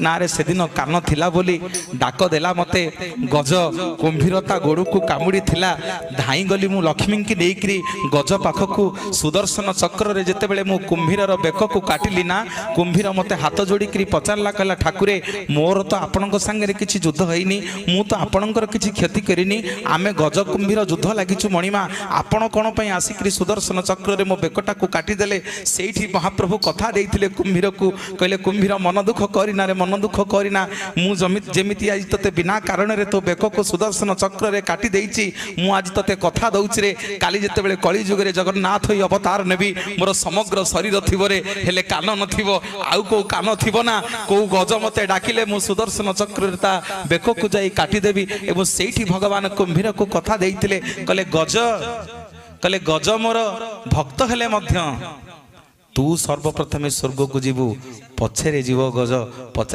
ना रे से दिन कान थिला बोली डाक देला मते गज कुंभीरता गोड़ को कामुड़ी थिला धाई गली मु लक्ष्मी की देकरी गज पाखकू सुदर्शन चक्र रे जेते बेले मु कुंभीर बेक को काटिली ना कुंभीर मते हाथ जोड़ी करी पचारला कहला ठाकुरे मोर तो आपणक संगे किछि युद्ध होइनी मु तो आपणकर किछि क्षति करिनी आमे गज कुंभीर युद्ध लागिछु मणिमा आपण कोन पई आसिकरी सुदर्शन चक्र रे मो बेकटा को काटी देले सेठी महाप्रभु कथा देइथिले कुंभीर को कहले कुंभीर मन दुख करिना रे मन दुख करिना मु जेमिति आज तते बिना कारण रे तो बेक को सुदर्शन चक्र रे काटी देइछि मु आज तते कथा दउछि रे काली जते बेले कली जुग रे जगन्नाथ होई अवतार नेबी मोर समग्र शरीर थिबो रे हेले कान नथिबो आउ को कान थिबो ना को गज मते डाकिले मु सुदर्शन चक्र रे ता बेक को जाई काटी देबी एवं सेठी भगवान कुंभीर को कथा देइथिले कहले गज मोर भक्त हेले मध्य तू सर्वप्रथमे स्वर्ग को जीवु पछरे जीव गज पछे